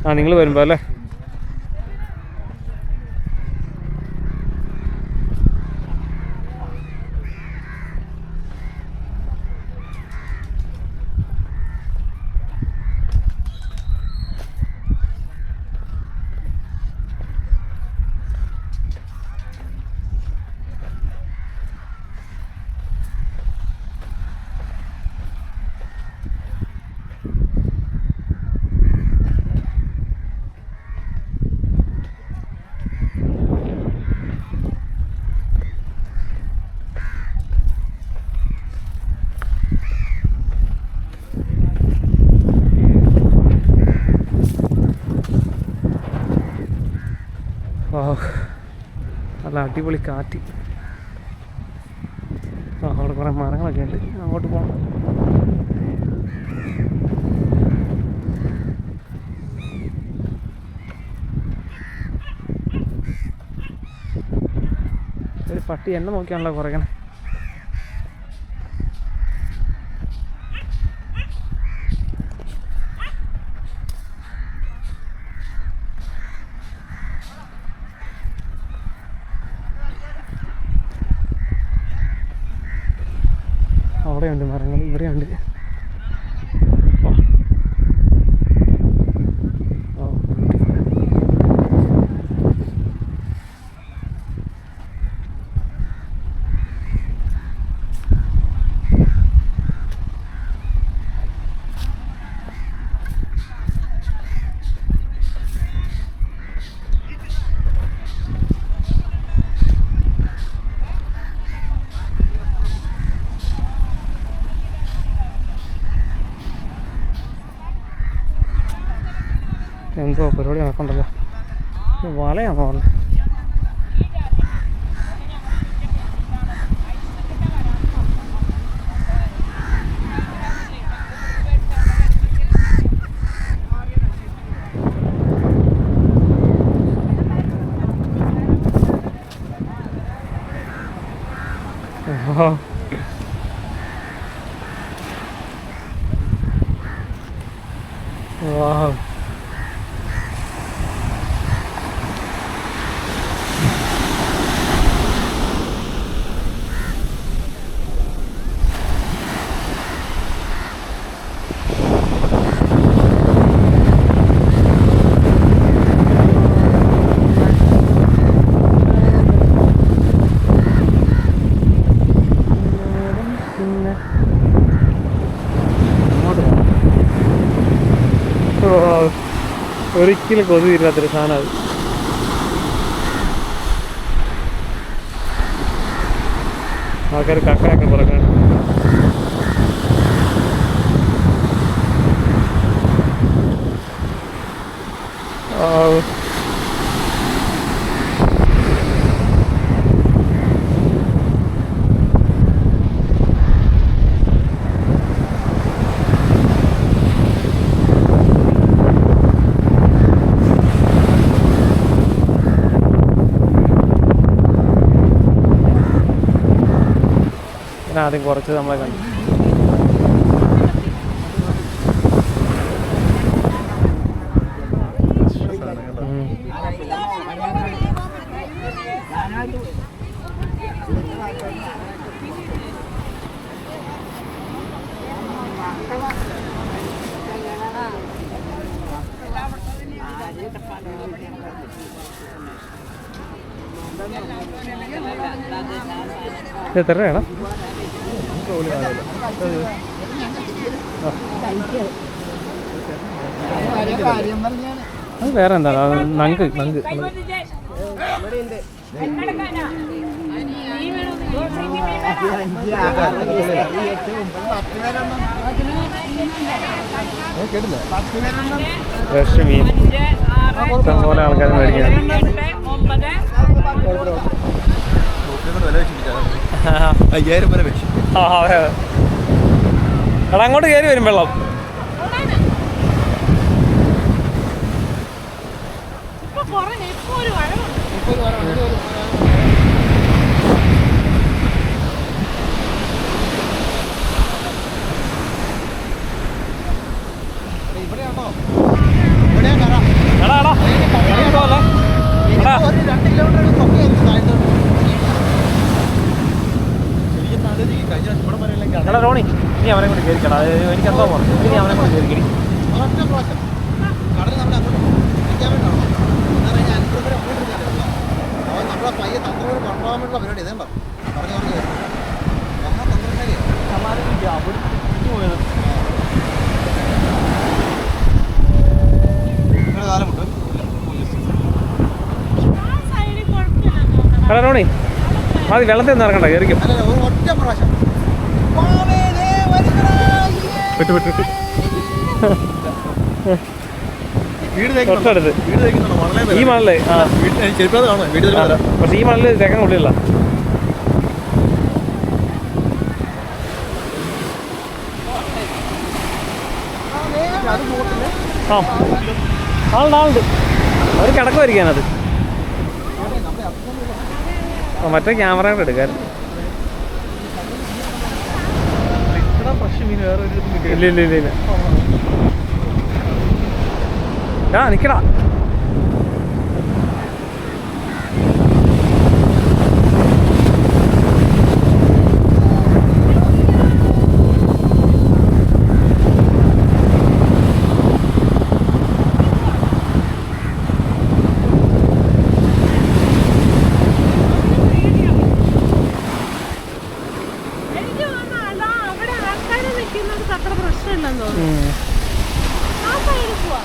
ആ നിങ്ങൾ വരുമ്പോൾ അല്ലേ? നല്ല അടിപൊളി കാറ്റ്. അവിടെ കുറേ മരങ്ങളൊക്കെ ഉണ്ട്, അങ്ങോട്ട് പോകണം. ഒരു പട്ടി എന്നെ നോക്കിയാണല്ലോ കുറയ്ക്കണേ. അവിടെയുണ്ട് മരങ്ങൾ, ഇവിടെയുണ്ട്. എന്തോ പരിപാടി നടക്കണ്ടല്ലോ. വലയാണോ പറഞ്ഞത്? Wow. ഒരിക്കലും കൊതു തീരാത്തൊരു സാധനം അത്. ആൾക്കാർ കക്കയൊക്കെ പറക്കാണ്. ആദ്യം കുറച്ച് നമ്മളെ കണ്ടു. എത്ര രൂപയാണ്? അത് വേറെ എന്താണ്? നങ്ക് നങ്ക് ഫ്രഷ് മീൻ ഇഷ്ടംപോലെ ആൾക്കാർ മേടിക്കാൻ. എടാ അങ്ങോട്ട് കയറി വരും വെള്ളം. ഇവിടെയാണോ? ഇവിടെയാ കറ. നിൽക്കണം. എനിക്കെന്തോ പറഞ്ഞു ഇനി അവനെ കൊണ്ട് കയറി ഒറ്റ പ്രാവശ്യം കടൽ നമ്മളെ അങ്ങോട്ട് പിടിക്കാൻ വേണ്ടിയാണോ എന്ന് പറഞ്ഞാൽ അനുഭവം വരെ അങ്ങോട്ടിരിക്കാനല്ലോ. അവൻ നമ്മളെ പയ്യെ തന്ത്രപരം കൊണ്ടുപോകാൻ വേണ്ടിയുള്ള പരിപാടി ഇതേണ്ടോ പറഞ്ഞു പറഞ്ഞു മഹാ തന്ത്രക്കാരിയാണ്. സമാധാനിക്കുക അവിടെ പോയത് കാലമുണ്ട്. ഹലോ റോണി അത് വെള്ളത്തിൽ നിന്ന് ഇറങ്ങണ്ട കയറിക്കും. അല്ല ഒരു ഒറ്റ പ്രാവശ്യം വിട്ടു വിട്ടു വിട്ടു വീട് തൊട്ടടുത്ത് വീട് തേക്കുന്നുണ്ടോ? ഈ മണല് ആ ചെരുപ്പാത് കാണോ വീട് അതെ. പക്ഷേ ഈ മണല് തേക്കാൻ കൊള്ളില്ല. ആ ആളുണ്ട് അവർ കിടക്കുമായിരിക്കാൻ അത് മറ്റേ ക്യാമറ കൊണ്ട് എടുക്കാൻ. ഇല്ല ഇല്ല ഇല്ല ഇല്ല ആ നിക്കടാ. അത്ര പ്രശ്നമില്ലെന്ന് തോന്നുന്നു. ആ സൈഡിൽ പോവാ.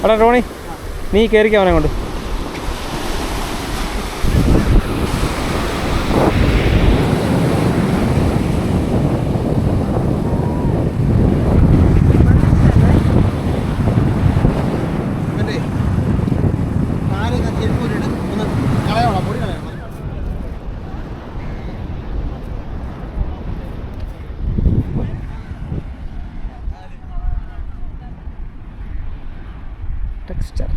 എടാ റോണി നീ കയറിക്കാം അവനെ കൊണ്ട്. ടെക്സ്ചർ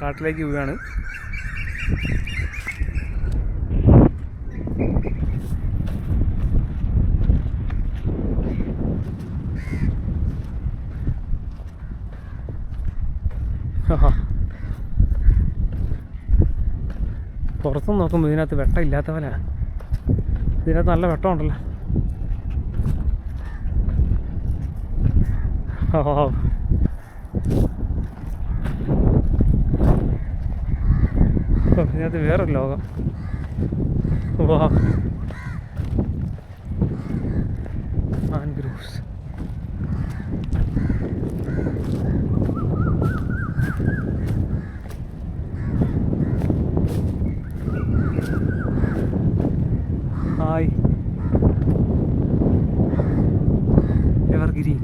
കാട്ടിലേക്ക് പോവുകയാണ്. പുറത്തുനിന്ന് നോക്കുമ്പോൾ ഇതിനകത്ത് വെട്ടം ഇല്ലാത്തവനാ. ഇതിനകത്ത് നല്ല വെട്ടമുണ്ടല്ലോ. ഇതിനകത്ത് വേറൊരു ലോകം. വാ മാൻഗ്രൂവ്സ്. Hi evergreen.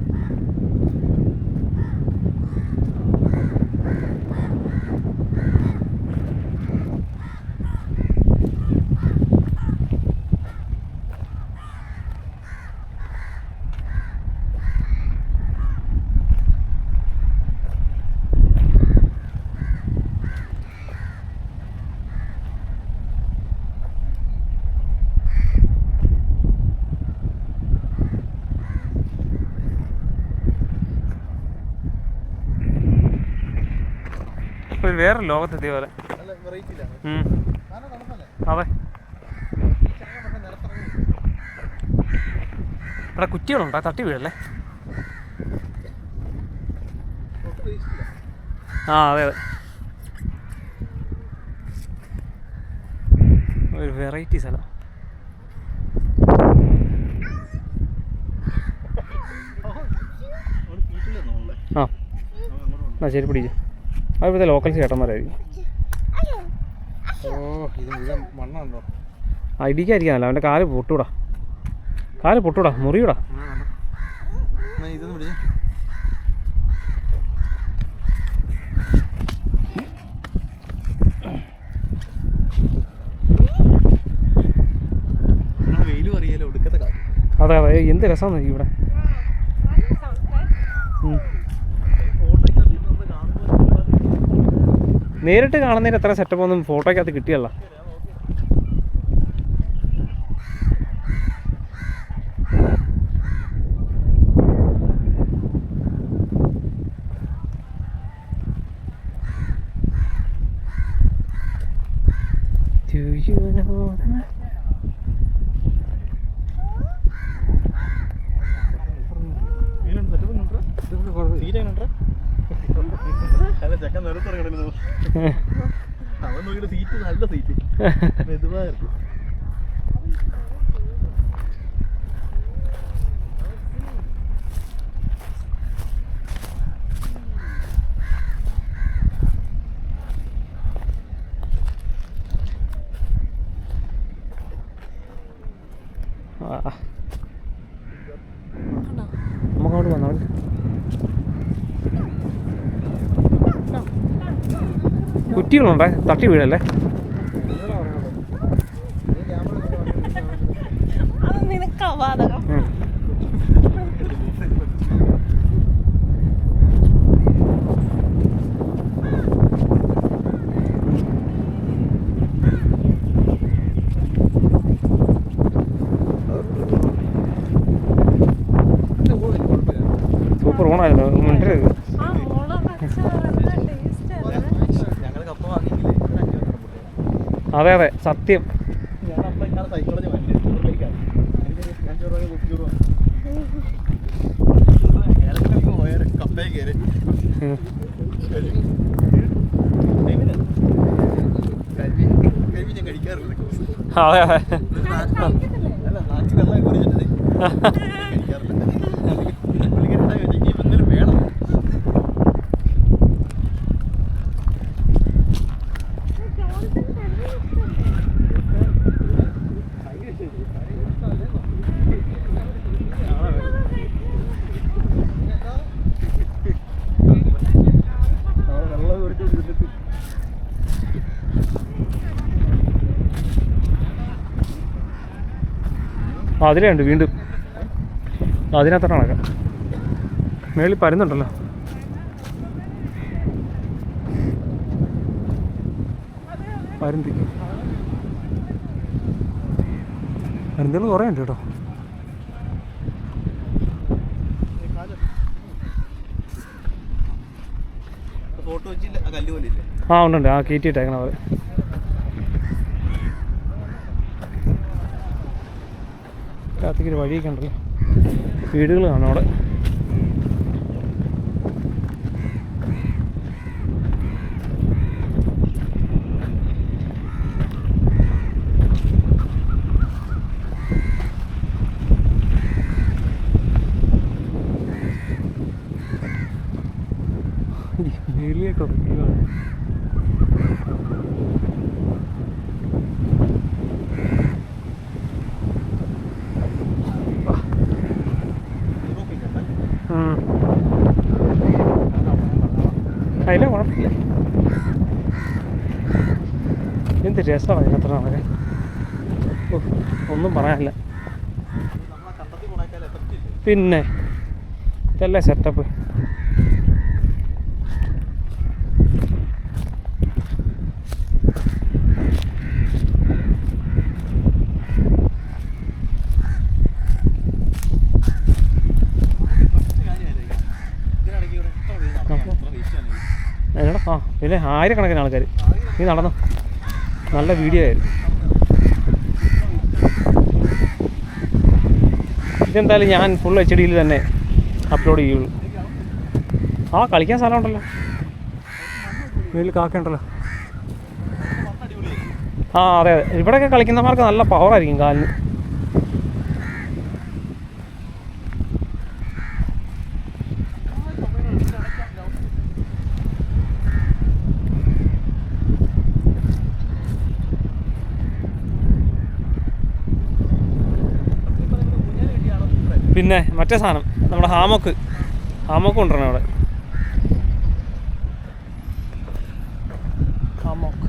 വേറെ ലോകത്തെത്തിയ പോലെ. നല്ല തണുപ്പല്ലേ? അതെ. ചെറിയ മറ്റേ നിലത്തിറങ്ങി. ഇവിടെ കുറ്റികളുണ്ടോ? തട്ടി വീഴല്ലേ? ഒട്ടും വേസ്റ്റില്ല. ആ അതെ അതെ. ഒരു വെറൈറ്റി സ്ഥലം. ആ എന്നാ ശരി പിടിക്കും. അത് ഇവിടുത്തെ ലോക്കൽ ചേട്ടന്മാരായിരിക്കും. ഓ ഇത് മുഴുവൻ മണ്ണുണ്ടോ? ആ ഇടിക്കാതിരിക്കാനല്ല, അവൻ്റെ കാല് പൊട്ടൂടാ, കാല് പൊട്ടൂടാ, മുറിയൂടാ. ഇതൊന്ന് പിടിച്ചേ. വെയിലും അറിയാലോ ഒടുക്കത്തെ കാര്യം. അതെ അതെ, എന്ത് രസമാണ് ഇവിടെ. നേരിട്ട് കാണുന്നതിന് എത്ര സെറ്റപ്പ് ഒന്നും ഫോട്ടോയ്ക്കകത്ത് കിട്ടിയല്ല. Do you know that? ചെക്കൻ നിലത്തിറങ്ങണല്ലോ. അവൻ നോക്കിയിട്ട് സീറ്റ് നല്ല സീറ്റ് മെതുവായിരുന്നു. നമുക്കങ്ങോട്ട് വന്നാൽ കുറ്റികളുണ്ടേ, തട്ടി വീഴല്ലേ? അത് നിനക്കാ ബാധകം. സൂപ്പർ ഓണായിരുന്നു. മിണ്ടരുത്. അതെ അതെ സത്യം. സൈക്കോളജി കപ്പയും കയറി ഞാൻ കഴിക്കാറില്ല. അതെ അതെ അല്ല നാട്ടിൽ വെള്ളം കുറിച്ചിട്ട് കഴിക്കാറില്ല. എന്തെങ്കിലും വേണം. അതിലുണ്ട് വീണ്ടും, അതിനകത്തോട്ട് നടക്കാം. മേളിൽ പരുന്നുണ്ടല്ലോ. പരുന്തി പരുന്തുകൾ കുറേ ഉണ്ട് കേട്ടോ. ഫോട്ടോ വെച്ചില്ല ആ കല്ല് പോലെ ഇല്ലേ? ആ ഉണ്ടുണ്ട്, ആ കയറ്റിയിട്ടേക്കണം അവർ. കാർത്തിക്കൊരു വഴിയൊക്കെ ഉണ്ടല്ലോ, വീടുകൾ കാണും അവിടെ. മേളിലേക്ക് ഉറക്കുകയാണ്. അതിലെ കുഴപ്പമില്ല. എന്ത് രസമാണ് അതിനകത്ത് നടക്കാൻ. ഒന്നും പറയാനില്ല. പിന്നെ ഇതല്ലേ സെറ്റപ്പ്. ആ പിന്നെ ആയിരക്കണക്കിന് ആൾക്കാർ. നീ നടന്നു. നല്ല വീഡിയോ ആയിരുന്നു. ഇതെന്തായാലും ഞാൻ ഫുൾ HD തന്നെ അപ്ലോഡ് ചെയ്യുള്ളൂ. ആ കളിക്കാൻ സ്ഥലമുണ്ടല്ലോ, വീട്ടിൽ കാക്കയുണ്ടല്ലോ. ആ അതെ അതെ, ഇവിടെയൊക്കെ കളിക്കുന്നവർക്ക് നല്ല പവറായിരിക്കും കാലിന്. പിന്നെ മറ്റേ സാധനം നമ്മുടെ ഹാമോക്ക് കൊണ്ടുവരണം അവിടെ. ഹാമോക്ക്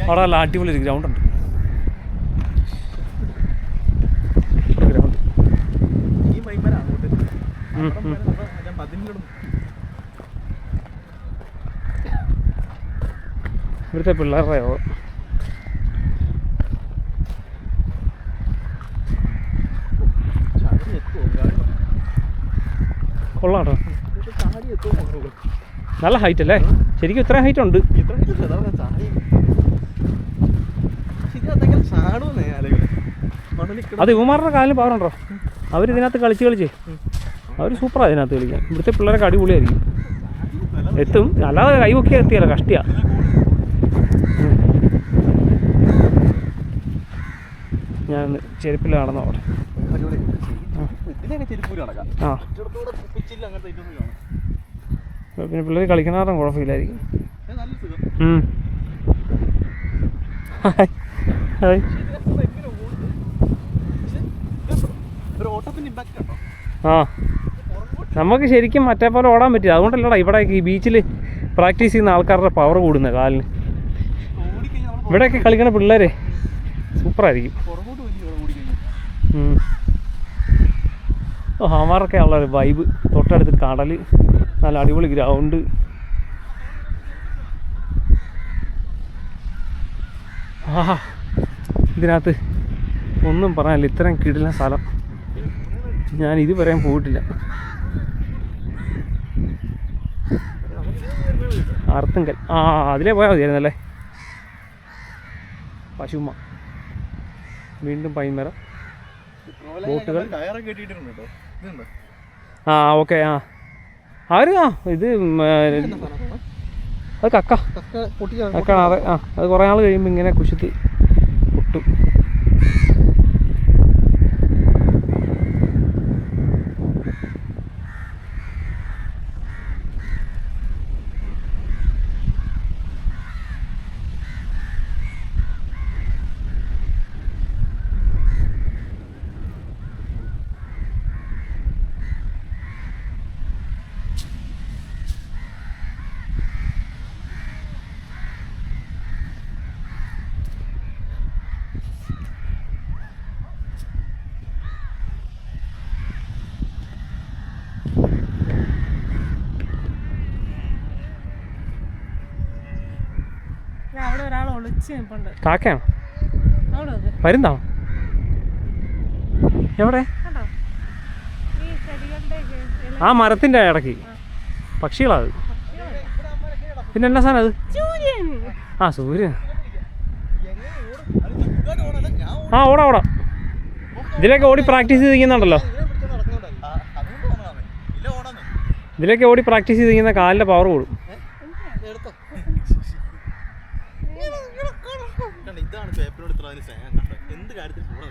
അവിടെ നല്ല അടിപൊളി ഒരു ഗ്രൗണ്ട് ഉണ്ട്. ഇവിടുത്തെ പിള്ളേരുടെ കൊള്ളാം കേട്ടോ, നല്ല ഹൈറ്റ് അല്ലേ? ശരിക്കും ഇത്രയും ഹൈറ്റ് ഉണ്ട്. അത് ഇവന്മാരുടെ കാലിന് പവറുണ്ടോ? അവരിതിനകത്ത് കളിച്ച് അവർ സൂപ്പറാണ് ഇതിനകത്ത് കളിക്കാൻ. ഇവിടുത്തെ പിള്ളേരൊക്കെ അടിപൊളിയായിരിക്കും, എത്തും. അല്ലാതെ കൈവൊക്കെ എത്തിയല്ല, കഷ്ടിയാ. ഞാൻ ചെരുപ്പിൽ നടന്നു അവിടെ. ആ പിന്നെ പിള്ളേർ കളിക്കണാറും കുഴപ്പമില്ലായിരിക്കും. ആ നമുക്ക് ശരിക്കും മറ്റേ പോലെ ഓടാൻ പറ്റില്ല. അതുകൊണ്ടല്ലടാ ഇവിടെ ഈ ബീച്ചിൽ പ്രാക്ടീസ് ചെയ്യുന്ന ആൾക്കാരുടെ പവർ കൂടുന്നത് കാലിന്. ഇവിടെയൊക്കെ കളിക്കുന്ന പിള്ളേരെ സൂപ്പറായിരിക്കും. അവന്മാരൊക്കെ ഉള്ളൊരു വൈബ്, തൊട്ടടുത്ത് കടൽ, നല്ല അടിപൊളി ഗ്രൗണ്ട്. ആഹാ, ഇതിനകത്ത് ഒന്നും പറയാനില്ല, ഇത്രയും കിടിലൻ സ്ഥലം ഞാൻ ഇതുവരെയും പോയിട്ടില്ല. അർത്തുങ്കൽ, ആ അതിലേ പോയാൽ മതിയായിരുന്നല്ലേ. പശുമ, വീണ്ടും പൈൻമരം, ബോട്ടുകൾ. ആ ഓക്കെ. ആ അവർ ഇത് അത് കക്കാണ്. അതെ, ആ അത് കുറേ നാൾ കഴിയുമ്പോൾ ഇങ്ങനെ കുശിത്ത് പൊട്ടും. കാക്കയാണോ? പരുന്താണോ? എവിടെ? ആ മരത്തിൻ്റെ ഇടയ്ക്ക് പക്ഷികളത്. പിന്നെ എന്നാ സാധനം അത്? ആ സൂര്യൻ. ആ ഓടാ. ഇതിലേക്ക് ഓടി പ്രാക്ടീസ് ചെയ്തിരിക്കുന്നുണ്ടല്ലോ. ഇതിലേക്ക് ഓടി പ്രാക്ടീസ് ചെയ്തിരിക്കുന്ന കാലിൻ്റെ പവർ കൂടും. ഇതാണ് പേപ്പറിനോട് ഇത്ര സ്നേഹം. എന്ത് കാര്യത്തിൽ കൂടെ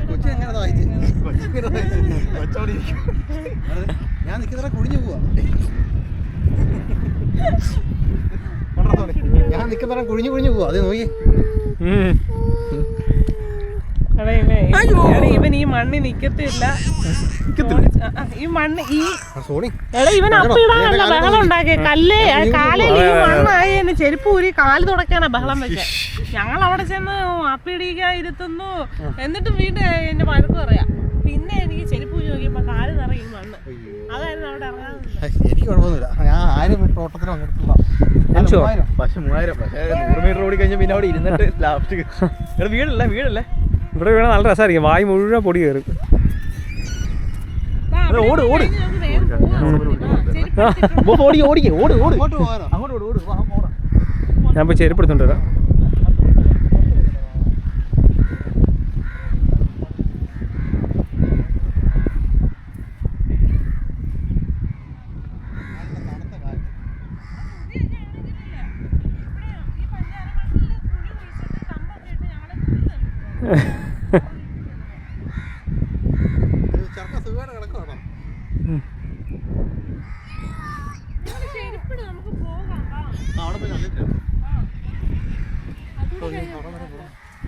കൊച്ചി എങ്ങനെ ഞാൻ നിൽക്കുന്ന കുഴിഞ്ഞു പോവാ. ഞാൻ നിൽക്കുന്ന കുഴിഞ്ഞു പോവാ. അത് നോക്കി ഇവൻ ഈ മണ്ണി നിക്കത്തില്ല. ഈ മണ്ണ് ഇവൻ അപ്പിടാനുള്ള ബഹളം ഉണ്ടാക്കിയ കാലിൽ ഈ മണ്ണായി എന്നെ ചെരുപ്പ് ഊരി കാല് തുടക്കാനാ ബഹളം വെച്ച. ഞങ്ങൾ അവിടെ ചെന്ന് അപ്പിടിക്കാൻ ഇരുത്തുന്നു, എന്നിട്ട് വീണ്ടും എന്റെ വഴക്ക് പറയാ. പിന്നെ എനിക്ക് ചെരുപ്പ് ഊരി നോക്കിയപ്പോ കാല് നിറയും മണ്ണ്. അതായിരുന്നു അവിടെ ഇറങ്ങാൻ. എനിക്ക് കുഴപ്പമൊന്നുമില്ല, ഞാൻ 1000 ഓട്ടത്തിന് പങ്കെടുത്തുള്ള. പക്ഷെ 3000 100 മീറ്റർ ഓടി കഴിഞ്ഞാൽ പിന്നെ അവിടെ ഇരുന്നിട്ട് ലാസ്റ്റ് വീടല്ലേ ഇവിടെ വീണ നല്ല രസമായിരിക്കും. വായി മുഴുവൻ പൊടി കയറും. ഓട് ഓട് ഓടിക്കേ ഓട് ഓട് അങ്ങോട്ട് പോകാനോ അങ്ങോട്ട് ഓട് ഓട് ഓടാ ഞാൻ പോയി ചെരുപ്പ് എടുത്തോണ്ട് വരാം.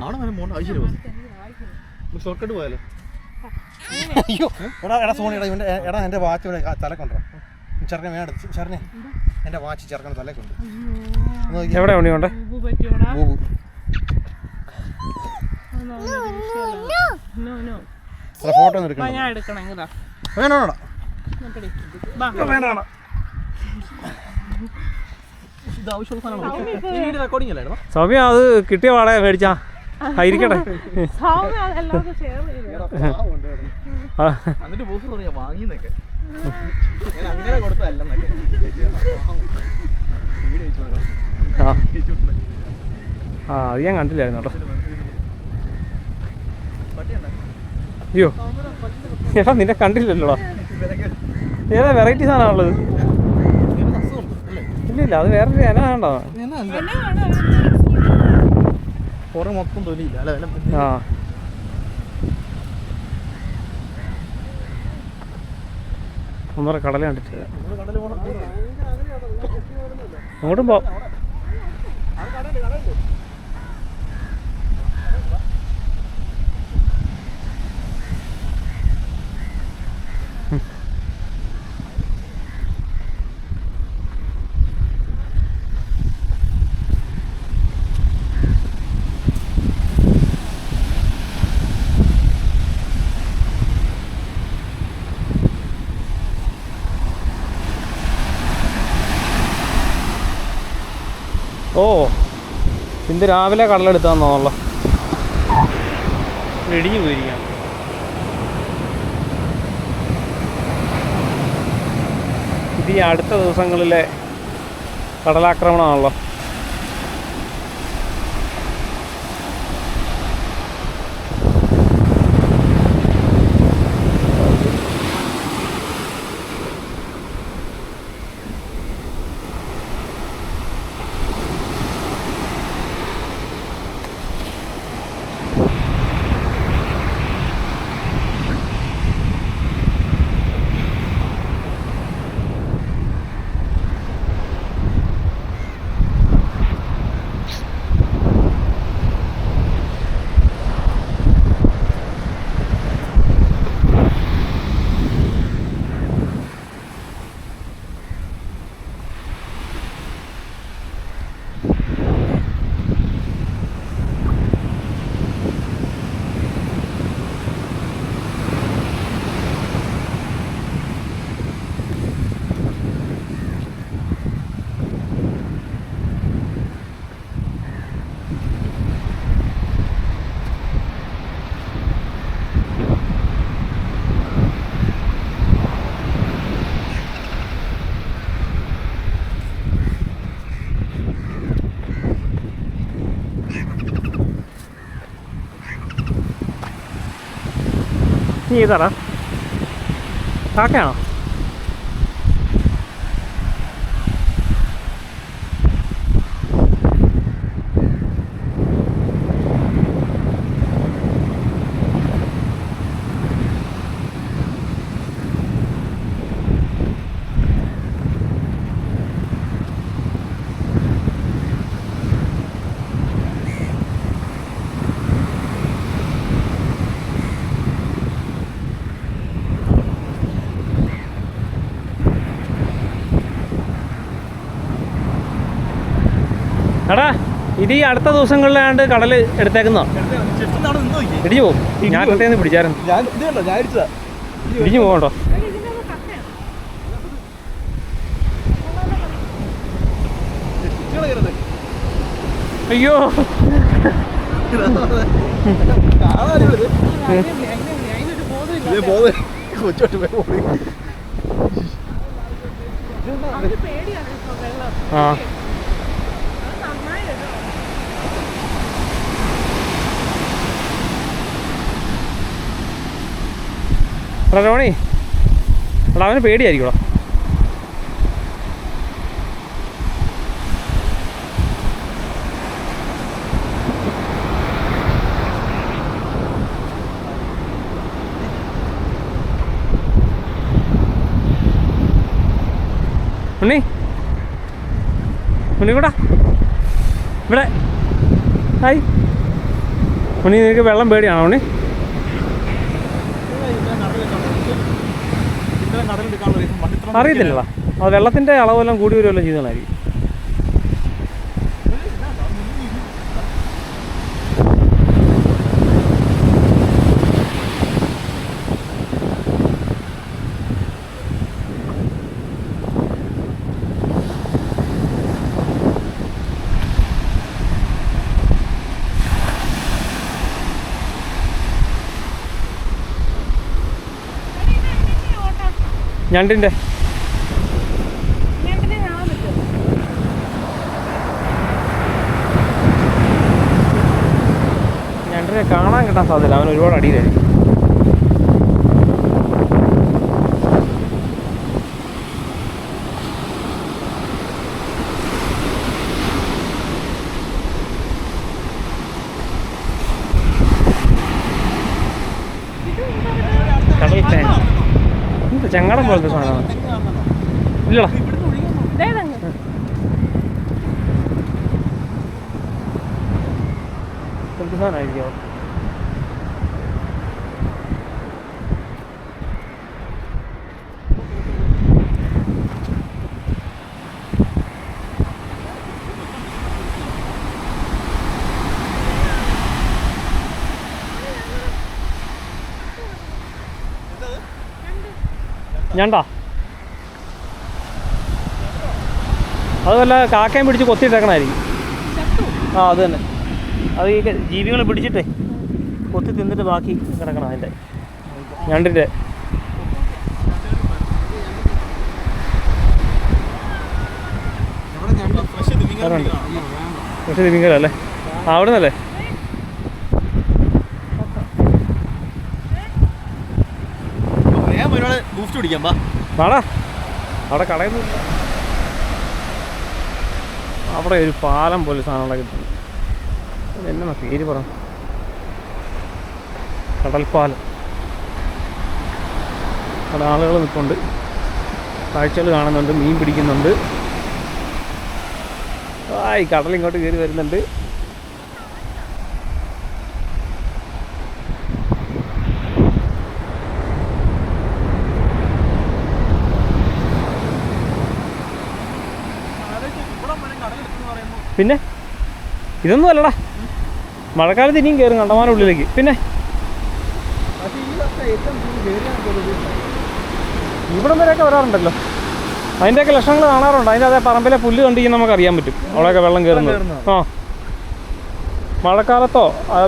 അവിടെ വരെ പോകണ്ട ആവശ്യമില്ല. ഷോർട്ട് പോയാലോ? അയ്യോ എടാ എടാ സോണി എടാ ഇവൻ്റെ എടാ എൻ്റെ വാച്ച് ഇവിടെ തലക്കൊണ്ടോ ചെറുക്കൻ വേണ്ട ചെറുനെ എൻ്റെ വാച്ച് ചെറുക്കൻ തലക്കുണ്ട്. എവിടെ ഉണ്ണി കൊണ്ട് ഫോട്ടോ ഒന്നും എടുക്കണം. ഞാൻ എടുക്കണം ഇതാ വേണോടാ വേണ്ട ഇത് ആവശ്യമുള്ള സാധനമാണ്. റെക്കോർഡിംഗ് അല്ലായിരുന്നു സൗമ്യ അത് കിട്ടിയ പാടെ മേടിച്ചാ ഇരിക്കട്ടെ. എന്നിട്ട് ബോസ് പറയാ വാങ്ങിന്നൊക്കെ അങ്ങനെ കൊടുത്തല്ലെന്നൊക്കെ. അത് ഞാൻ കണ്ടില്ലായിരുന്നു കേട്ടോ. അയ്യോ ഏട്ടാ നിന്നെ കണ്ടില്ലല്ലോടാ. ഏതാ വെറൈറ്റി സാധനമാണുള്ളത്? ഇല്ലില്ല അത് വേറൊരു ഇന വേണ്ട. കുറെ മൊത്തം തൊലിയില്ല അല്ലേ? ആ ഒന്നര കടല കണ്ടിട്ട് അങ്ങോട്ടും പോ. ഓ ഇന്ന് രാവിലെ കടലെടുത്താന്നോളൂ. ഇടിഞ്ഞു പോയിരിക്കാം. ഇത് ഈ അടുത്ത ദിവസങ്ങളിലെ കടലാക്രമണമാണല്ലോ. നീ ഏതാടാ? കാക്കയാണോ? എടാ ഇത് ഈ അടുത്ത ദിവസങ്ങളിലാണ്ട് കടൽ എടുത്തേക്കുന്നോ? ഇടിഞ്ഞു പോകും. ഞാൻ കട്ടേന്ന് പിടിച്ചായിരുന്നു. ഇടിഞ്ഞു പോകണ്ടോ? അയ്യോ കൊച്ചോട്ട് പോയി അവന് പേടിയാണ് ഇപ്പൊ വെള്ളം. ആ അത് നന്നായി കേട്ടോ. എടാ രോണി, എടാ അവന് പേടിയായിരിക്കും. ഉണ്ണി, ഉണ്ണിക്കൂടാ ഇവിടെ. ഹായ് ഉണ്ണി, നിനക്ക് വെള്ളം പേടിയാണോ ഉണ്ണി? അറിയത്തില്ലടാ, അത് വെള്ളത്തിൻ്റെ അളവെല്ലാം കൂടി വരുമല്ലോ ചെയ്തതായിരിക്കും. ഞണ്ടിൻ്റെ ഞണ്ടിനെ കാണാൻ കിട്ടാൻ സാധ്യത, അവൻ ഒരുപാട് അടിയിലായിരിക്കും. കടൽ ഫാൻ ചങ്ങടം പോലത്തെ സാധനമാണ്. ഇല്ലടാ, എന്ത് സാധനമായിരിക്കും? ഞണ്ടാ? അത് വല്ല കാക്കയും പിടിച്ച് കൊത്തിയിട്ടേക്കണായിരിക്കും. ആ അത് തന്നെ, അത് ഈ ജീവികളെ പിടിച്ചിട്ടേ കൊത്തി തിന്നിട്ട് ബാക്കി കിടക്കണം അതിൻ്റെ ഞണ്ടിൻ്റെ. പക്ഷേ തിമിംഗലല്ലേ? ആ അവിടെ നിന്നല്ലേ? വാടാ, അവിടെ കടയൊന്നുമില്ല. അവിടെ ഒരു പാലം പോലെ സാധനങ്ങളൊക്കെ കിട്ടുന്നു. എന്നാ പേര് പറ? കടൽപ്പാലം. അവിടെ ആളുകൾ നിൽക്കുന്നുണ്ട്, കാഴ്ചകൾ കാണുന്നുണ്ട്, മീൻ പിടിക്കുന്നുണ്ട്. ഈ കടൽ ഇങ്ങോട്ട് കയറി വരുന്നുണ്ട്. പിന്നെ ഇതൊന്നും അല്ലടാ, മഴക്കാലത്ത് ഇനിയും കയറും കണ്ടമാനം ഉള്ളിലേക്ക്. പിന്നെ ഇവിടം വരെയൊക്കെ വരാറുണ്ടല്ലോ, അതിൻ്റെയൊക്കെ ലക്ഷണങ്ങൾ കാണാറുണ്ട്. അതിൻ്റെ അതേ പറമ്പിലെ പുല്ല് കണ്ടിരിക്കും, നമുക്ക് അറിയാൻ പറ്റും അവിടെയൊക്കെ വെള്ളം കയറുന്നത്. ആ മഴക്കാലത്തോ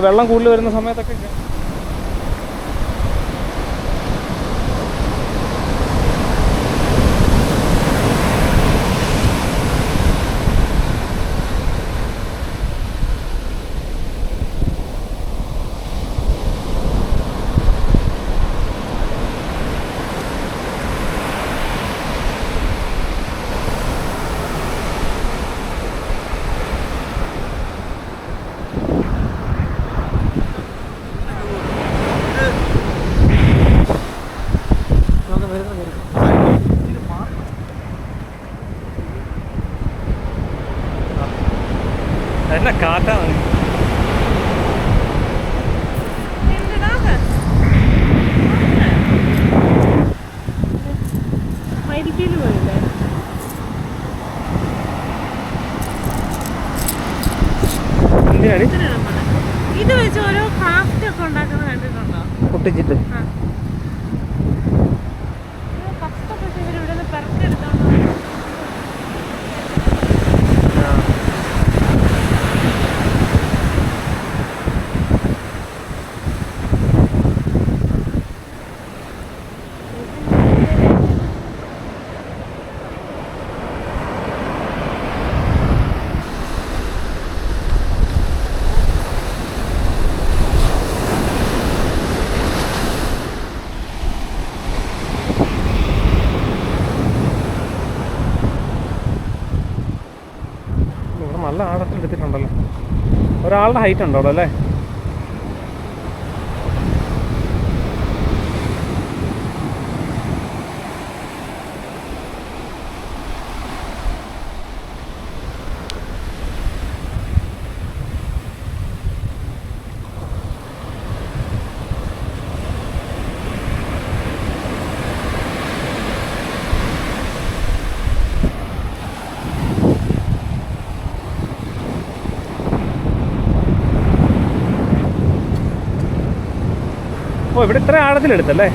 വെള്ളം കൂടുതൽ വരുന്ന സമയത്തൊക്കെ. എന്നാ കാറ്റാണ്. ഇത് വെച്ച് ഓരോ ക്രാഫ്റ്റ് ഒക്കെ ഉണ്ടാക്കുന്നത് കണ്ടിട്ടുണ്ടോ? പൊട്ടിച്ചിട്ട് കഷ്ടപ്പെട്ട് ഇവർ ഇവിടെ നിന്ന് പെറക്കെടുത്തോണ്ട് ഒരാളുടെ ഹൈറ്റ് ഉണ്ടോ അവിടെ അല്ലേ? ഓ, ഇവിടെ ഇത്ര ആഴത്തിലെടുത്തല്ലേ?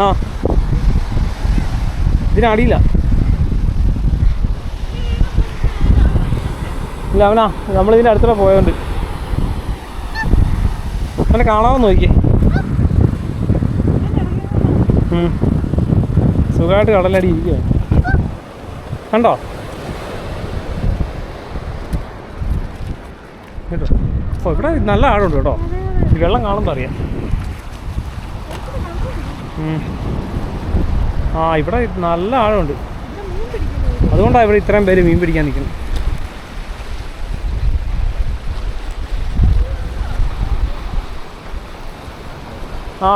ആ, ഇതിനടിയില്ല. ഇല്ല അവനാ, നമ്മളിതിൻ്റെ അടുത്തൂടെ പോയോണ്ട് അവനെ കാണാമെന്ന് നോക്കിയേ. സുഖമായിട്ട് കടലടി ഇരിക്കുക കണ്ടോ കേട്ടോ. അപ്പോൾ ഇവിടെ നല്ല ആഴമുണ്ട് കേട്ടോ. ഈ വെള്ളം കാണുമ്പോൾ അറിയാം. ആ, ഇവിടെ നല്ല ആഴമുണ്ട്. അതുകൊണ്ടാണ് ഇവിടെ ഇത്രയും പേര് മീൻ പിടിക്കാൻ നിൽക്കുന്നത്. ആ,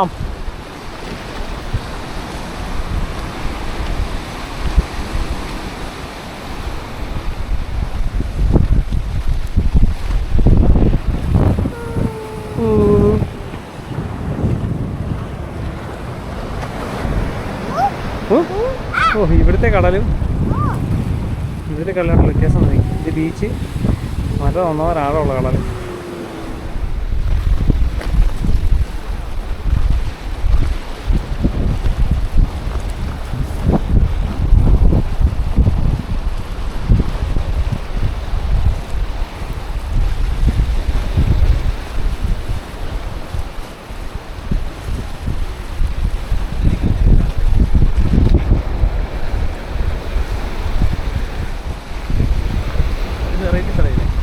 ഓ, ഇവിടുത്തെ കടലും ഇവിടുത്തെ കടലായിട്ടുള്ള വ്യത്യാസം നോക്കി. ഇത് ബീച്ച്, മറ്റേ ഒന്നോരാഴമുള്ള കടൽ.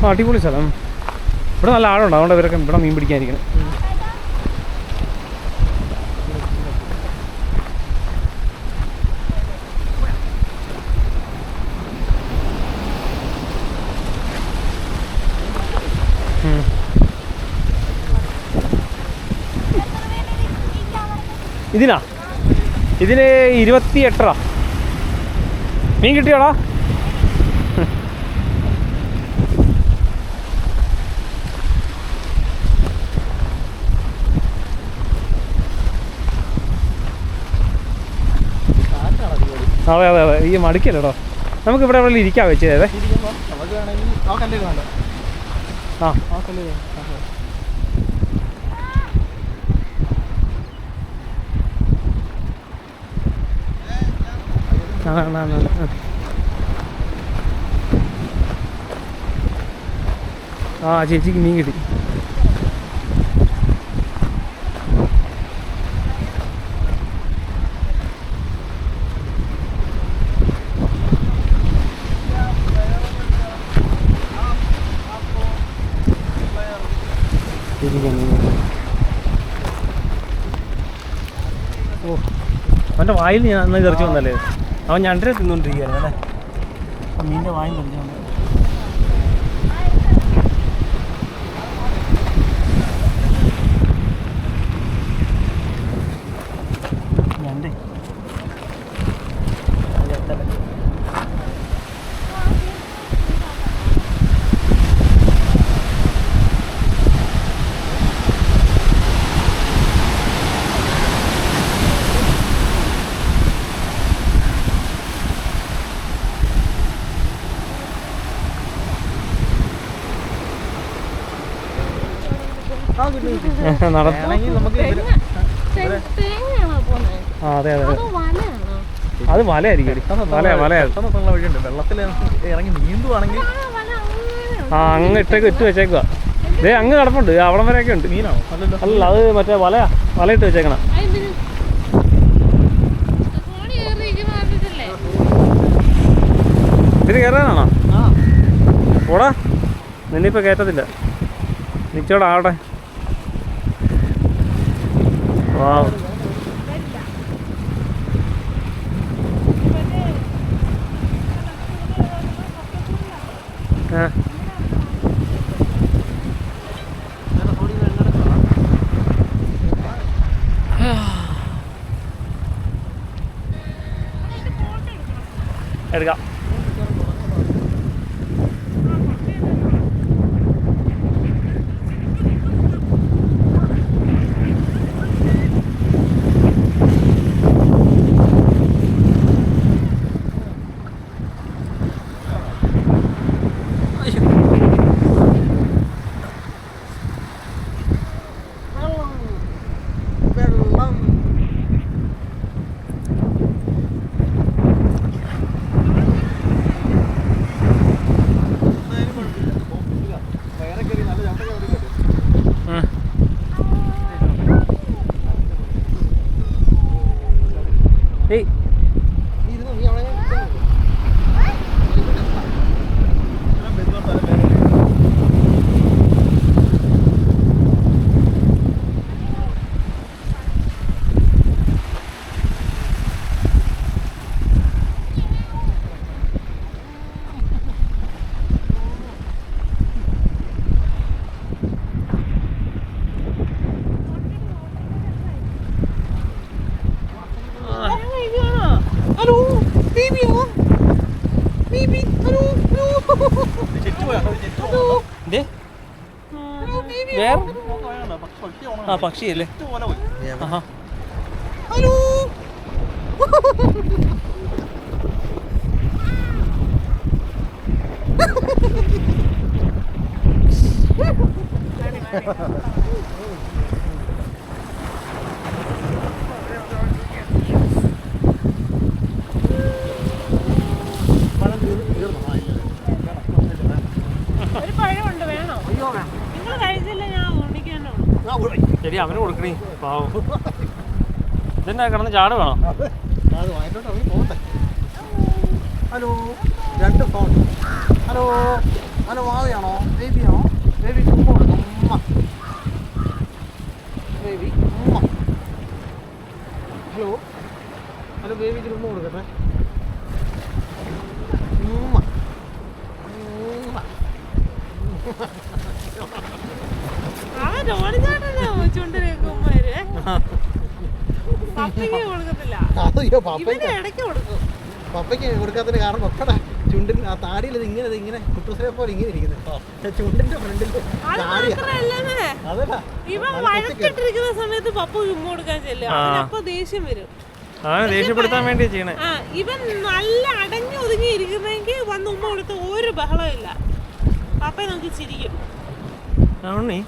അടിപൊളി സ്ഥലം. ഇവിടെ നല്ല ആഴമുണ്ട്. അതുകൊണ്ട് ഇവരൊക്കെ ഇവിടെ മീൻ പിടിക്കാനിരിക്കണം. ഇതിന് 28 മീൻ കിട്ടിയോടാ? അതെ അതെ അതെ, ഈ മടുക്കല്ലോ. നമുക്ക് ഇവിടെ എവിടെ ഇരിക്കാൻ വെച്ചേ. ആ, ആ, ചേച്ചിക്ക് മീൻ കിട്ടി. ഓ, അവൻ്റെ വായിൽ ഞാൻ അന്ന് തെറിച്ച് വന്നല്ലേ. അവൻ ഞണ്ടരെ തിന്നുകൊണ്ടിരിക്കുകയായിരുന്നു അല്ലേ. മീനിൻ്റെ വായിൽ തെറിച്ച് വന്നു. ഞണ്ട് നടന്നു. നമുക്ക് തേങ്ങയാണോ പോന്നെ? ആ അതെ അതെ അതോ വലയാണോ? അത് വലയായിരിക്കും. വലയാണ് വഴിയുണ്ട്. വെള്ളത്തിൽ ഇറങ്ങി നീന്തുവാണെങ്കിൽ ആ വല അങ്ങനെ ആ അങ്ങ് ഇട്ട് വെച്ചേക്കുക. ദേ അങ്ങ് കിടപ്പുണ്ട്, അവിടം വരെയൊക്കെ ഉണ്ട്. മീനാണോ? അല്ലല്ലോ. അല്ല അത് മറ്റേ വലയിട്ട് വെച്ചേക്കണം. അതെന്തിന്? ഫോണിൽ കയറിയിരിക്കുന്ന കണ്ടിട്ടില്ലേ? ഇതിന് കയറാനാണോ? ആ ഓടാ, നിന്നിപ്പോൾ കയറ്റത്തില്ല. നിച്ചോടാ ആവട്ടെ. വാ ആ എടുക്കാം. വെള്ളം വയറെ കയറി നല്ല ചവിട്ടൊക്കെ ഏയ് ഇരുന്നു. നീ അവിടെ ഹലോ ബേബിയോ ബേബി ഹലോ ദേ വേറെ ആ പക്ഷിയല്ലേ? ആഹാ ഹലോ ഒരു പഴമുണ്ട്, വേണോ? നിങ്ങൾ കഴിച്ചില്ല, ഞാൻ ഓടിക്കാനോ? ശരി, അവന് കൊടുക്കണേ പാവം. ഇതെന്നാ കിടന്ന് ചാട് വേണോ? അത് വയറ്റോട്ട് ഇറങ്ങി പോകട്ടെ. ഹലോ രണ്ട് ഫോൺ. ഹലോ ഹലോ വാവയാണോ ബേബിയാണോ? ബേബിക്ക് ഉമ്മ കൊടുക്കും. ഉമ്മ ബേബി ഉമ്മ. ഹലോ ഹലോ ബേബിക്ക് ഉമ്മ കൊടുക്കട്ടെ. ഉമ്മ ഉമ്മ. അവൻ ഓടിച്ചാട്ടല്ലോ ചുണ്ടിനേക്കുമ്പോര് പപ്പയ്ക്ക് കൊടുക്കത്തില്ല, അയ്യോ ഇവന് പപ്പയ്ക്ക് ഇടയ്ക്ക് കൊടുക്കും. പപ്പയ്ക്ക് കൊടുക്കാത്തതിന് കാരണം നോക്കടാ, ചുണ്ടിൽ ആ താടിയിൽ ഇങ്ങനെ കുട്ടൂസിനെ പോലെ ഇങ്ങനെ ഇരിക്കുന്നത് ചുണ്ടിന്റെ ഫ്രണ്ടിൽ അത് താടിയാ. മാത്രല്ലല്ലേ, അതല്ല ഇവൻ വഴക്കിട്ടിരിക്കുന്ന സമയത്ത് പപ്പ ചുമ്മ കൊടുക്കാൻ ചെല്ലും. അപ്പൊ ദേഷ്യം വരും. അവനെ ദേഷ്യപ്പെടുത്താൻ വേണ്ടി ചെയ്യണേ. ആ ഇവൻ നല്ല അടങ്ങി ഒതുങ്ങി ഇരിക്കുന്നെങ്കിൽ വന്ന് ഉമ്മ കൊടുത്ത് ഒരു ബഹളമില്ല. പപ്പയെ നോക്കി ചിരിക്കും. ഉണ്ണി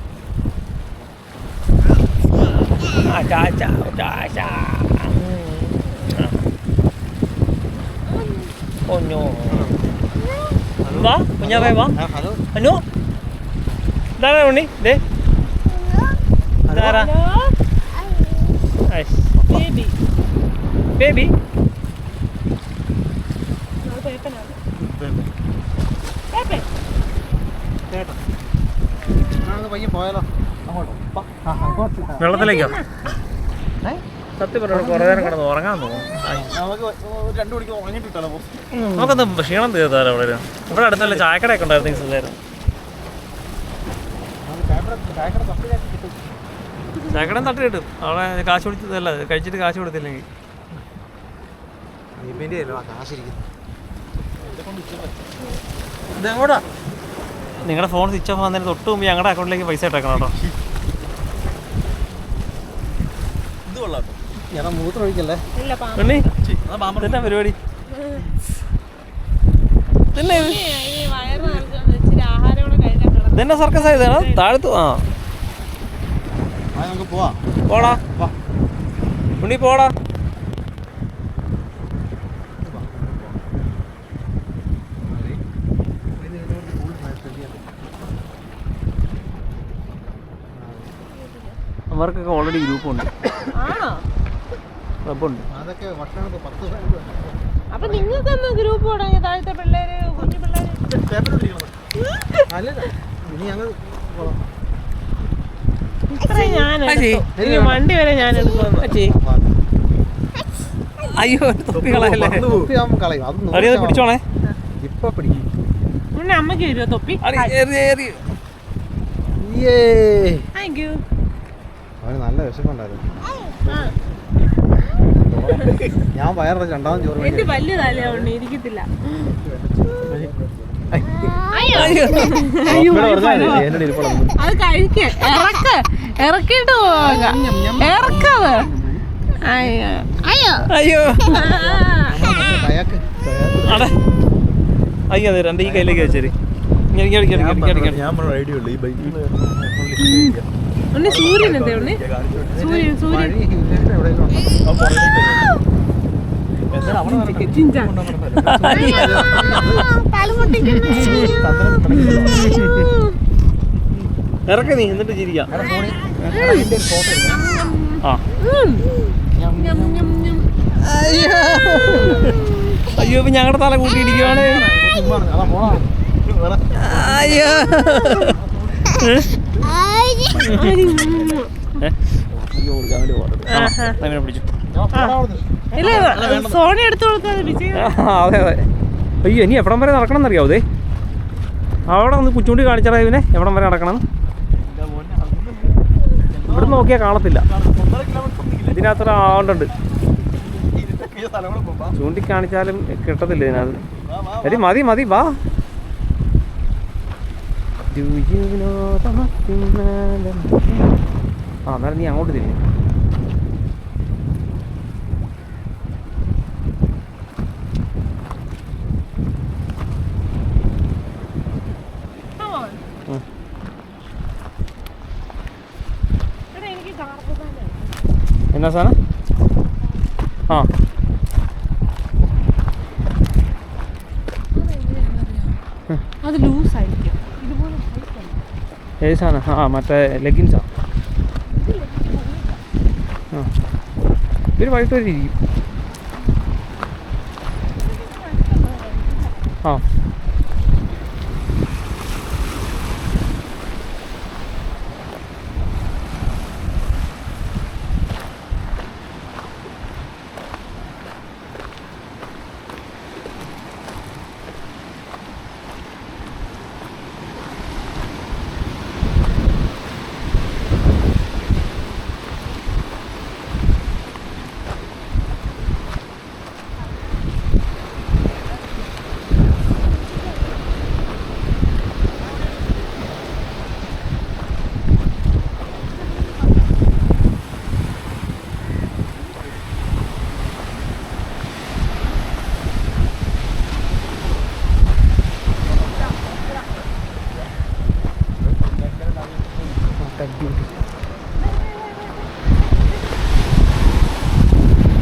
വാ കുഞ്ഞാവേ വാ. ഹലോ അനു ഇതാരാ ഉണ്ണി? ദേ ഇതാരാ? ബേബി ബേബി ചേട്ടാ ഞാനത് പയ്യൻ പോയാലോ അങ്ങോട്ടോ? വെള്ളത്തിലേക്കോ? സത്യം പറഞ്ഞു കുറേ നേരം കിടന്ന് ഉറങ്ങാൻ തോന്നുന്നു. നമുക്ക് 2 മണിക്ക് ഉറങ്ങിട്ടിട്ടല്ലോ. നമുക്കൊന്ന് ക്ഷീണം തീർത്താലോ? ഇവിടെ അടുത്തല്ല ചായക്കടയൊക്കെ ഉണ്ടായിരുന്നു. സുഖമായിരുന്നു. ചായക്കടം തട്ടി കിട്ടും. അവിടെ കാശ് കൊടുത്തതല്ല, കഴിച്ചിട്ട് കാശ് കൊടുത്തില്ലെങ്കിൽ. ഇതെങ്ങോട്ടാ? നിങ്ങളുടെ ഫോൺ സ്വിച്ച് ഓഫ് ആകുന്നതിന് തൊട്ട് മുമ്പ് ഞങ്ങളുടെ അക്കൗണ്ടിലേക്ക് പൈസ ഇട്ടേക്കണം കേട്ടോ. ഇത് കൊള്ളാം. ഞാൻ മൂത്രം ഒഴിക്കല്ലേ? ഇല്ല പാമ്പ്. ഉണ്ണി ഇതെന്നാ പരിപാടി? ഇതെന്നാ ഇത്? വയറ് നിറച്ചോണ്ട് ഇച്ചിരി ആഹാരം കൂടെ കഴിക്കാൻ കിടന്നു. ഇതെന്നാ സർക്കസ് ആയതാണ് താഴത്തു? ആ നമുക്ക് പോവാം. പോടാ ഉണ്ണി പോടാ. അവർക്കൊക്കെ ഓൾറെഡി ഗ്രൂപ്പുണ്ട്, ക്ലബുണ്ട്. അതൊക്കെ ഭക്ഷണം 10 അപ്പൊ നിങ്ങൾക്കൊന്ന് ഗ്രൂപ്പ് തുടങ്ങി താഴത്തെ പിള്ളേര് കുഞ്ഞു പിള്ളേര്. അല്ലല്ല ഇനി ഞങ്ങൾ ഇത്രയും ഞാൻ എടുത്തു. ഈ വണ്ടി വരെ ഞാൻ എടുത്തു. അയ്യോ തൊപ്പികളല്ലേ കളയും. അറിയാതെ പിടിച്ചോണേ. ഇപ്പൊ പിടിക്കും. പിന്നെ അമ്മയ്ക്ക് വരുമോ തൊപ്പി? Thank you. അവന് നല്ല വിശപ്പുണ്ടായിരുന്നു. ഞാൻ വയറിന് രണ്ടാമത് ചോറ് എന്റെ വലിയ തലയുണ്ട്, ഇരിക്കത്തില്ല. അത് കഴിക്ക ഇറക്കിട്ട് പോകാം. ഇറക്കത്. അയ്യോ അയ്യോ അതെ രണ്ട് ഈ കയ്യിലേക്ക് വെച്ചേര്. ഉണ്ണി സൂര്യൻ എന്തേ ഉണ്ണി? സൂര്യൻ സൂര്യൻ ഇറക്ക നീ എന്നിട്ട് ചിരിക്കാം. ആ അയ്യോ ഇപ്പൊ ഞങ്ങളുടെ തല കൂട്ടിയിടിക്കുവാണ്. അയ്യോ പിടിച്ചു. സോണി എടുത്തു കൊടുക്കാതെ. അതെ അതെ. അയ്യോ ഇനി എവിടം വരെ നടക്കണം എന്നറിയാവോ? ദേ അവിടെ ഒന്ന് കുച്ചുണ്ടി കാണിച്ചാൽ ഇവനെ എവിടം വരെ നടക്കണം. ഇവിടെ നോക്കിയാൽ കാണത്തില്ല, ഇതിനകത്ത് ആളുണ്ട്. ചൂണ്ടിക്കാണിച്ചാലും കിട്ടത്തില്ല ഇതിനകത്ത്. എടി മതി മതി വാ. ആ എന്നാലും നീ അങ്ങോട്ട് തിരിഞ്ഞു. എന്നാ സാധനം? ആ അത് ലൂസായിരിക്കും. ഏത് സാധനം? ആ മറ്റേ ലെഗിൻസാ. ആ ഇതൊരു വൈകിട്ട് വരെ ഇരിക്കും. ആ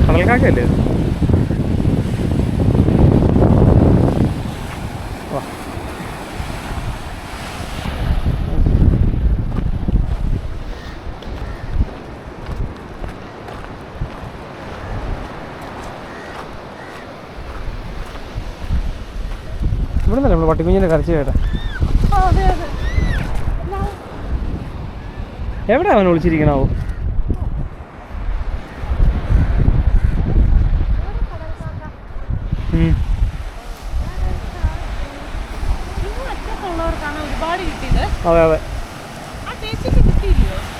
കടൽക്കാക്കല്ലേ? ഇവിടെ നമ്മൾ പട്ടിക്കുഞ്ഞിൻ്റെ കരച്ചിൽ കേട്ടെ. എവിടെ അവൻ വിളിച്ചിരിക്കണാവോ? അതെ അതെ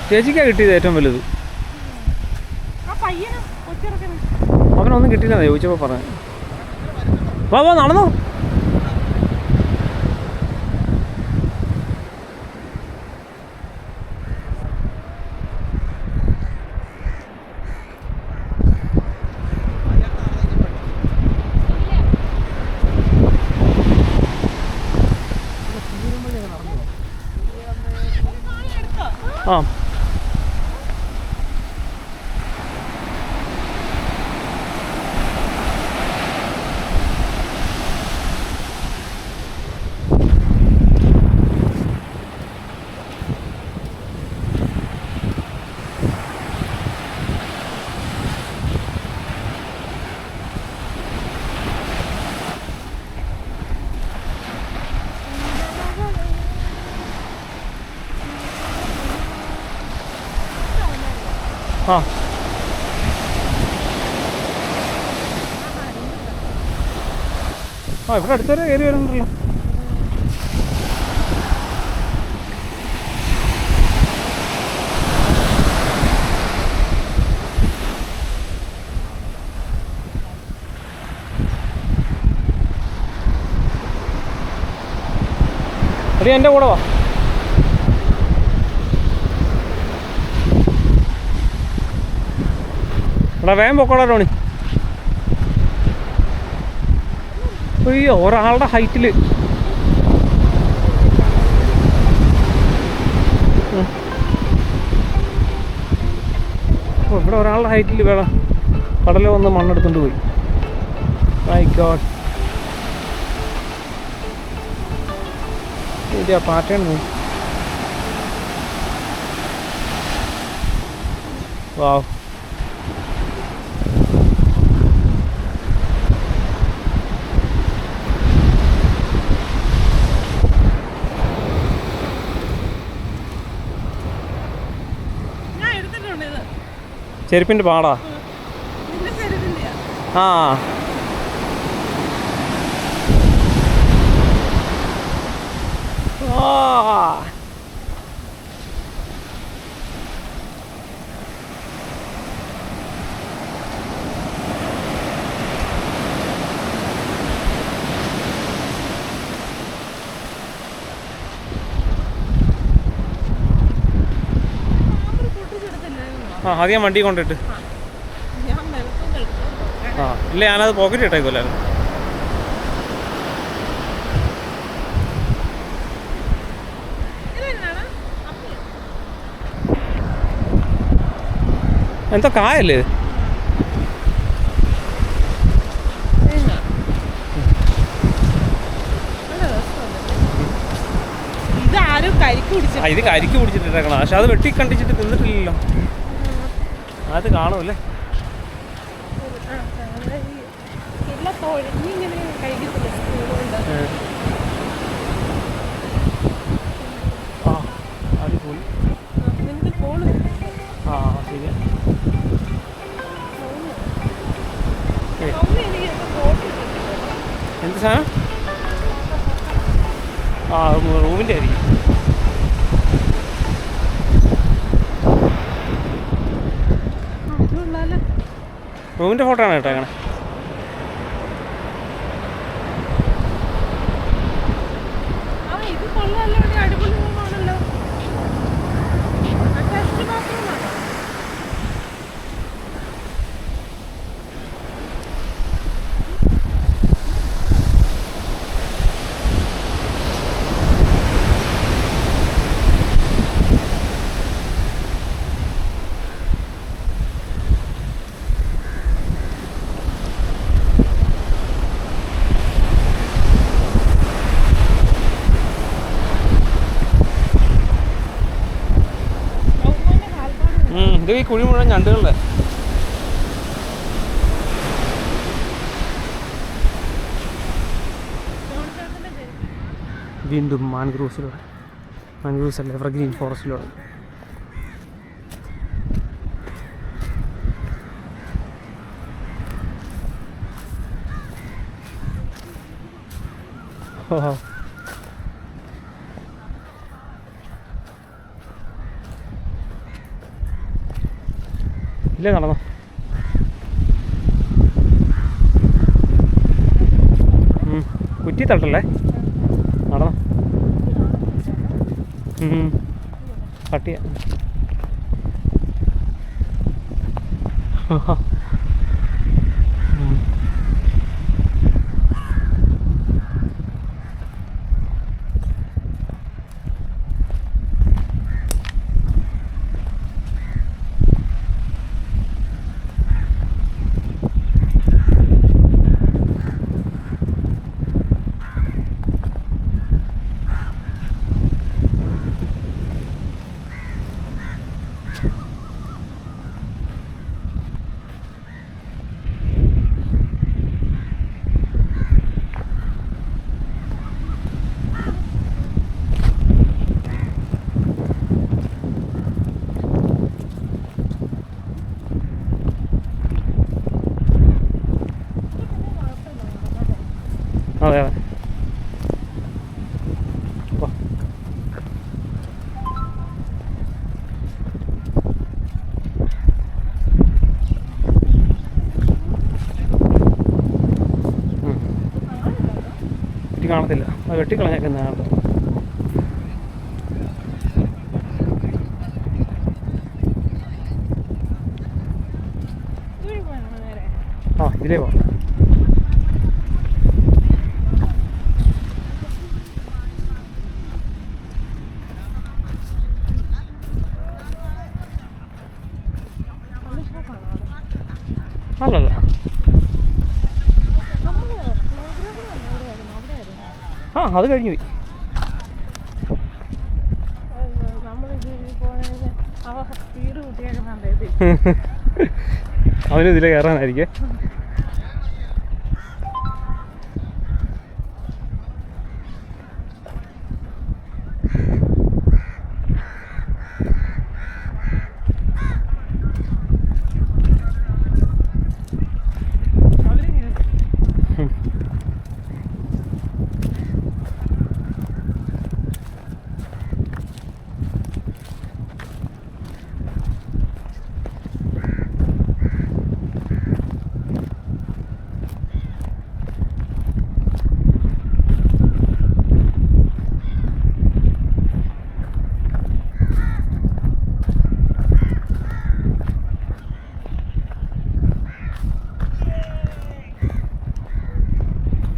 ചേച്ചിക്കാ കിട്ടിയത് ഏറ്റവും വലുത്. അവനൊന്നും കിട്ടിയില്ല ചോദിച്ചപ്പോൾ പറഞ്ഞു. വാ വാ നടന്നോ. ആ ആ ആ ഇവിടെ അടുത്തൊരു കയറി വരുന്നുണ്ടല്ലോ. എടി എൻ്റെ കൂടെ വാ. എടാ വേഗം പൊക്കോടാ ടോണി. അയ്യോ ഒരാളുടെ ഹൈറ്റിൽ ഇവിടെ ഒരാളുടെ ഹൈറ്റിൽ വേണം കടലിൽ വന്ന് മണ്ണെടുത്തുകൊണ്ട് പോയി. മൈ ഗോഡ് ഇതിൻ്റെ ആ പാറ്റേൺ പോയി. വാവ് ചെരുപ്പിൻ്റെ പാടാ. ആ ആ അത് ഞാൻ വണ്ടി കൊണ്ടിട്ട്. ആ ഇല്ല ഞാനത് പോക്കറ്റ് ഇട്ടേക്കുമല്ലോ. എന്താ കായല്ലേ ഇത് കരിക്ക് പിടിച്ചിട്ടിട്ടേക്കണം. പക്ഷെ അത് വെട്ടി കണ്ടിച്ചിട്ട് തിന്നിട്ടില്ലല്ലോ. അത് കാണുമല്ലേ. ആ അടിപൊളി. ആ ശരിയാ. എന്ത് സാധനം? ആ റൂമിൻ്റെ ആയിരിക്കും. റൂമിൻ്റെ ഫോട്ടോ ആണ് കേട്ടോ അങ്ങനെ. ഇത് ഈ കുഴി മുഴുവൻ ഞണ്ടുകളുടെ. വീണ്ടും മാൻഗ്രൂവ്സിലൂടെ, മാൻഗ്രൂവ്സ് അല്ല എവർഗ്രീൻ ഫോറസ്റ്റിലൂടെ. ഓഹോ ഇല്ലേ നടന്നോ. കുറ്റി തട്ടല്ലേ നടന്നോ. പട്ടിയ അതെ അതെ. കാണത്തില്ല, അത് വെട്ടിക്കളഞ്ഞേക്കുന്നതാണ്. ആ ഇതിലേ പോവാം. അല്ലല്ല, ആ അത് കഴിഞ്ഞു പോയി. അവനും ഇതിൽ കയറാനായിരിക്കേ.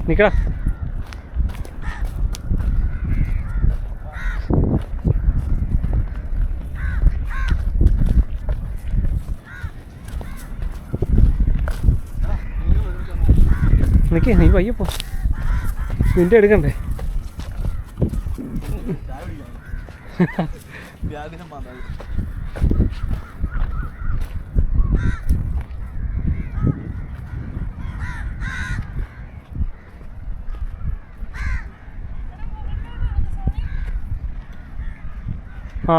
നിക്കടാ. നിക്കേ, നീ പയ്യപ്പോ നിന്റെ എടുക്കണ്ടേ? ആ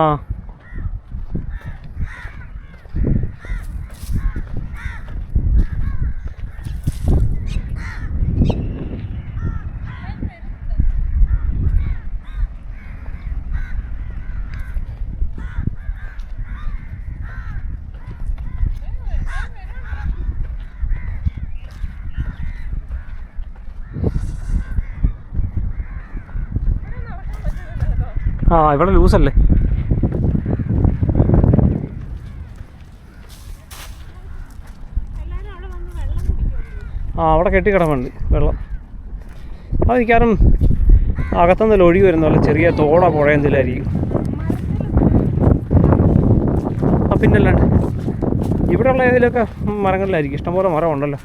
ആ ഇവിടെ ലൂസല്ലേ. ആ അവിടെ കെട്ടിക്കിടപ്പുണ്ട് വെള്ളം. അത് മിക്കവാറും അകത്തുനിന്ന് ഒഴുകി വരുന്ന പോലെ ചെറിയ തോട പുഴ എന്തെങ്കിലുമായിരിക്കും. ആ പിന്നല്ലാണ്ട് ഇവിടെയുള്ള ഏതിലൊക്കെ മരങ്ങളിലായിരിക്കും. ഇഷ്ടംപോലെ മരം ഉണ്ടല്ലോ.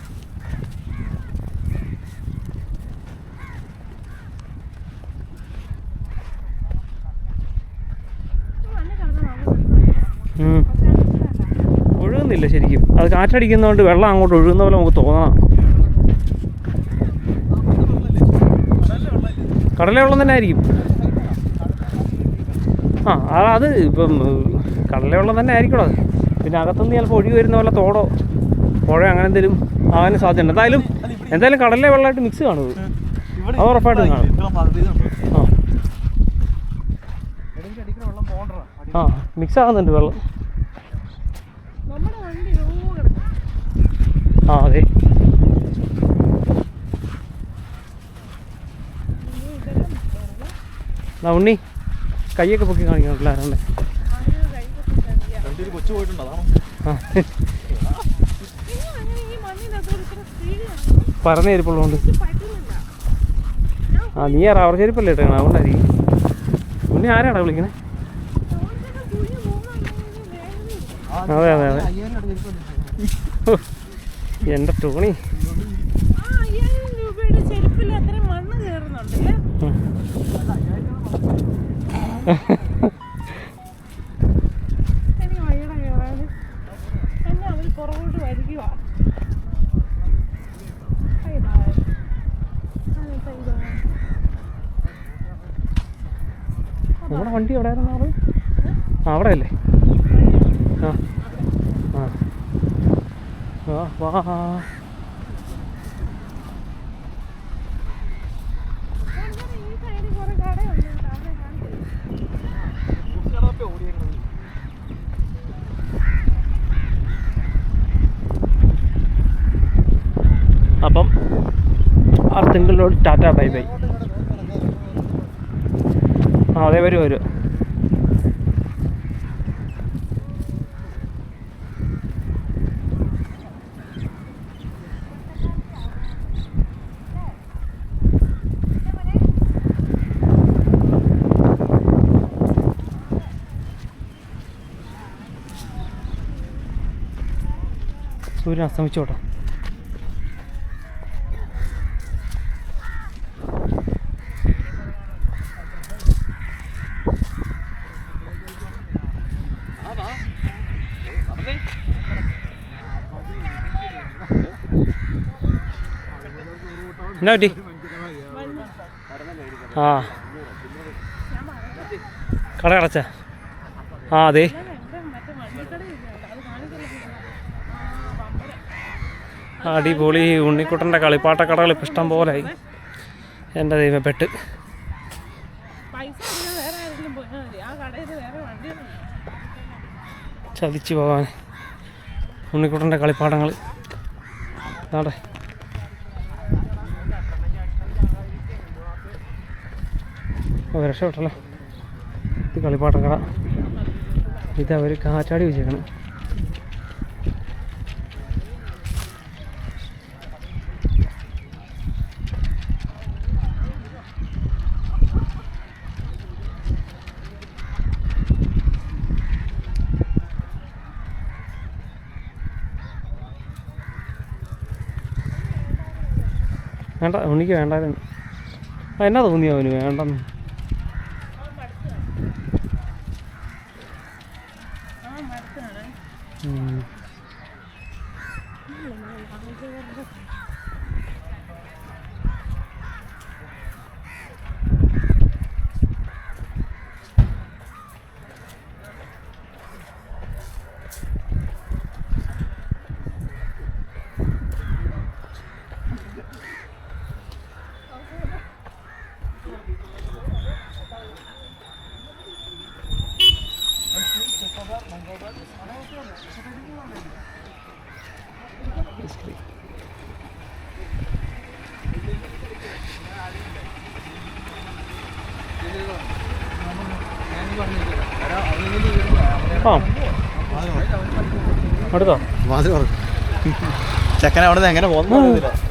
ഒഴുകുന്നില്ല ശരിക്കും. അത് കാറ്റടിക്കുന്നതുകൊണ്ട് വെള്ളം അങ്ങോട്ട് ഒഴുകുന്ന പോലെ നമുക്ക് തോന്നണം. കടലിലെ വെള്ളം തന്നെ ആയിരിക്കും. ആ അത് ഇപ്പം കടലിലെ വെള്ളം തന്നെ ആയിരിക്കണം അത്. പിന്നെ അകത്തുനിന്ന് ചിലപ്പോൾ ഒഴുകി വരുന്ന പോലെ തോടോ പുഴ അങ്ങനെ എന്തെങ്കിലും ആകാനും സാധ്യതയുണ്ട്. എന്തായാലും കടലിലെ വെള്ളമായിട്ട് മിക്സ് കാണും. അത് ഉറപ്പായിട്ടും കാണും. ആ മിക്സ് ആകുന്നുണ്ട് വെള്ളം. ആ അതെ. ഉണ്ണി കൈയൊക്കെ പൊക്കി കാണിക്കണല്ലോ ആരാണ്ട്. പറഞ്ഞ ചെരുപ്പുള്ളതുകൊണ്ട്. ആ നീ റബ്ബർ ചെരുപ്പല്ലേ ഇട്ടേക്കണം, അതുകൊണ്ടായിരിക്കും. ഉണ്ണി ആരാടാ വിളിക്കണേ? അതെ അതെ അതെ. എൻ്റെ ടോണി നമ്മുടെ വണ്ടി എവിടെ ആയിരുന്നു? ആ അവിടെ അല്ലേ? ആ ആ വാ. തിങ്കളോട് ടാറ്റ ബൈ ബൈ. ആ അതെ വരും. സൂര്യൻ അസ്തമിച്ചോട്ടോ. എന്നാ പറ്റി? ആ കട അടച്ച. ആ അതെ അടിപൊളി. ഉണ്ണിക്കുട്ടൻ്റെ കളിപ്പാട്ടക്കടകൾ ഇപ്പം ഇഷ്ടം പോലായി. എൻ്റെ ദൈവം പെട്ട്. ചതിച്ചു പോകാൻ ഉണ്ണിക്കുട്ടൻ്റെ കളിപ്പാട്ടങ്ങൾ. നാട്ടെ രക്ഷപ്പെട്ടല്ലോ. ഇത് കളിപ്പാട്ടക്കട. ഇതവർ കാറ്റാടി വെച്ചേക്കണം. വേണ്ട ഉണ്ണിക്ക് വേണ്ടായിരുന്നു. എന്നാ തോന്നിയോ അവന് വേണ്ടെന്ന്? ആ അടുത്തോ ചെക്കൻ അവിടെ നിന്ന് എങ്ങനെ പോകുന്നു?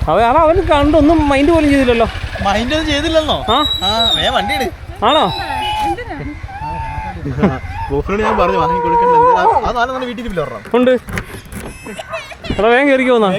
അതെ അതാ അവന് കണ്ടൊന്നും മൈൻഡ് പോലും ചെയ്തില്ലല്ലോ. മൈൻഡ് ഒന്നും ചെയ്തില്ലെന്നോ? വണ്ടി ഇട്. ആണോ? ഞാൻ പറഞ്ഞു വാങ്ങി കൊടുക്കണ്ട. വീട്ടിൽ ഉണ്ട്. എടാ വേഗം കയറിക്കോന്നാ.